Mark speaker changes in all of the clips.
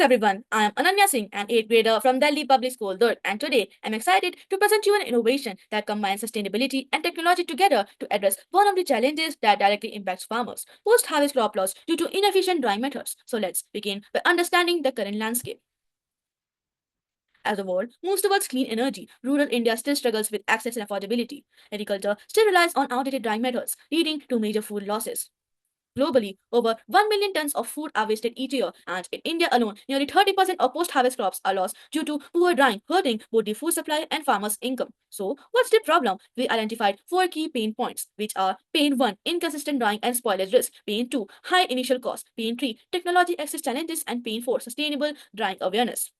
Speaker 1: Greetings everyone, I am Ananya Singh, an 8th grader from Delhi Public School, Durg, and today I'm excited to present you an innovation that combines sustainability and technology together to address one of the challenges that directly impacts farmers, post-harvest crop loss due to inefficient drying methods. So let's begin by understanding the current landscape. As the world moves towards clean energy, rural India still struggles with access and affordability. Agriculture still relies on outdated drying methods, leading to major food losses. Globally, over 1 million tons of food are wasted each year, and in India alone, nearly 30% of post harvest crops are lost due to poor drying, hurting both the food supply and farmers' income. So, what's the problem? We identified four key pain points, which are pain 1, inconsistent drying and spoilage risk, pain 2, high initial cost, pain 3, technology access challenges, and pain 4, sustainable drying awareness.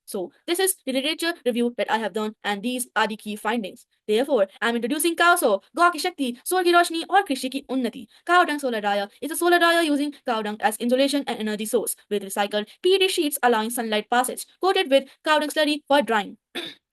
Speaker 1: So, this is the literature review that I have done, and these are the key findings. Therefore, I am introducing CowSo, Gaw ki Shakti, Soul ki Roshni, or Krishi ki Unnati. Cow dung solar dryer is a solar dryer using cow dung as insulation and energy source, with recycled PET sheets allowing sunlight passage, coated with cow dung slurry for drying.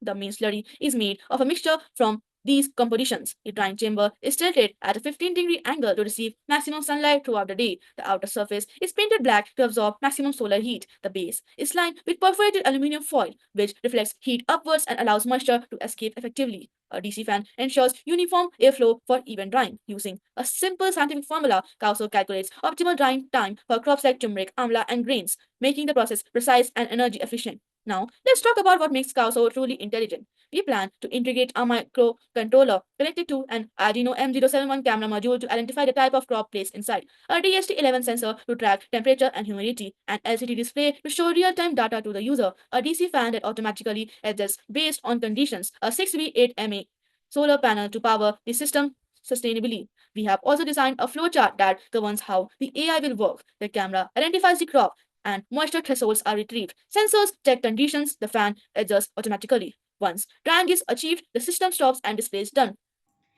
Speaker 1: The main slurry is made of a mixture from these compositions. The drying chamber is tilted at a 15-degree angle to receive maximum sunlight throughout the day. The outer surface is painted black to absorb maximum solar heat. The base is lined with perforated aluminum foil, which reflects heat upwards and allows moisture to escape effectively. A DC fan ensures uniform airflow for even drying. Using a simple scientific formula, CowSo calculates optimal drying time for crops like turmeric, amla, and grains, making the process precise and energy efficient. Now, let's talk about what makes CowSo truly intelligent. We plan to integrate a microcontroller connected to an Arduino M071 camera module to identify the type of crop placed inside, a DHT11 sensor to track temperature and humidity, an LCD display to show real-time data to the user, a DC fan that automatically adjusts based on conditions, a 6V8MA solar panel to power the system sustainably. We have also designed a flowchart that governs how the AI will work. The camera identifies the crop and moisture thresholds are retrieved. Sensors check conditions, the fan adjusts automatically. Once drying is achieved, the system stops and displays done.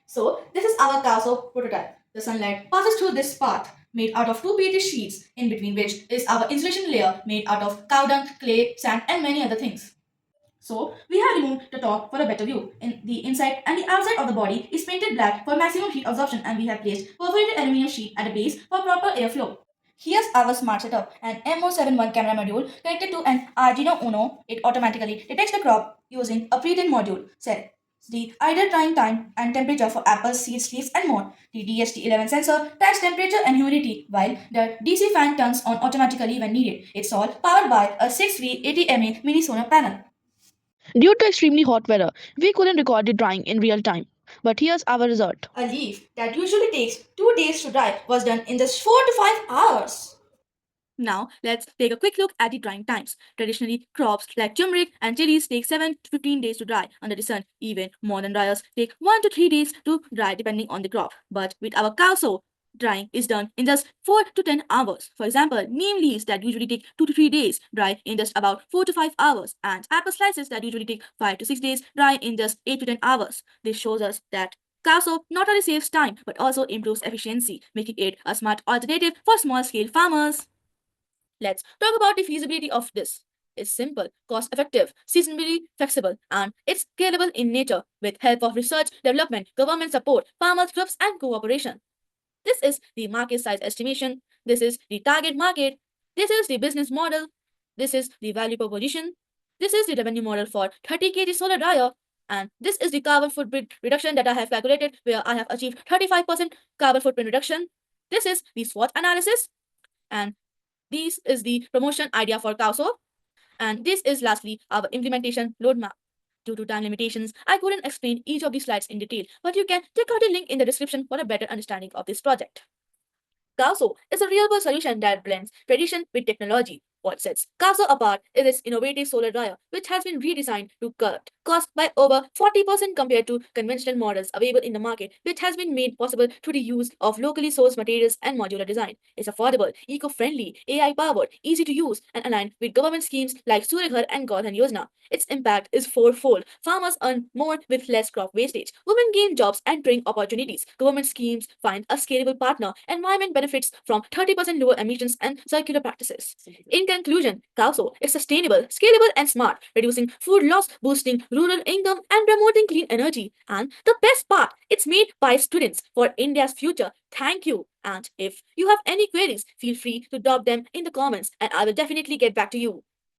Speaker 1: So, this is our CowSo prototype. The sunlight passes through this path made out of two PET sheets, in between which is our insulation layer made out of cow dung, clay, sand, and many other things. So, we have removed the top for a better view. In the inside and the outside of the body is painted black for maximum heat absorption, and we have placed perforated aluminum sheet at the base for proper airflow. Here's our smart setup, an MO71 camera module connected to an Arduino Uno. It automatically detects the crop using a pre-trained module, sets the ideal drying time and temperature for apples, seeds, leaves, and more. The DHT11 sensor tracks temperature and humidity, while the DC fan turns on automatically when needed. It's all powered by a 6V80 mini solar panel. Due to extremely hot weather, we couldn't record the drying in real time. But here's our result. A leaf that usually takes 2 days to dry was done in just 4 to 5 hours. Now, let's take a quick look at the drying times. Traditionally, crops like turmeric and chilies take 7 to 15 days to dry under the sun. Even modern dryers take 1 to 3 days to dry depending on the crop. But with our CowSo, drying is done in just 4 to 10 hours. For example, neem leaves that usually take 2 to 3 days dry in just about 4 to 5 hours, and apple slices that usually take 5 to 6 days dry in just 8 to 10 hours. This shows us that CowSo not only saves time but also improves efficiency, making it a smart alternative for small scale farmers. Let's talk about the feasibility of this. It's simple, cost effective, seasonally flexible, and it's scalable in nature with help of research, development, government support, farmers groups, and cooperation. This is the market size estimation. This is the target market. This is the business model. This is the value proposition. This is the revenue model for 30 kg solar dryer. And this is the carbon footprint reduction that I have calculated, where I have achieved 35% carbon footprint reduction. This is the SWOT analysis. And this is the promotion idea for CowSo. And this is lastly our implementation roadmap. Due to time limitations, I couldn't explain each of these slides in detail, but you can check out the link in the description for a better understanding of this project. CowSo is a real-world solution that blends tradition with technology. What sets CowSo apart is its innovative solar dryer, which has been redesigned to cut cost by over 40% compared to conventional models available in the market, which has been made possible through the use of locally sourced materials and modular design. It's affordable, eco-friendly, AI-powered, easy to use, and aligned with government schemes like Surya Ghar and Godhan Yojana. Its impact is fourfold. Farmers earn more with less crop wastage. Women gain jobs and training opportunities. Government schemes find a scalable partner. Environment benefits from 30% lower emissions and circular practices. In conclusion, CowSo is sustainable, scalable, and smart, reducing food loss, boosting rural income, and promoting clean energy. And the best part, it's made by students for India's future. Thank you. And if you have any queries, feel free to drop them in the comments, and I will definitely get back to you.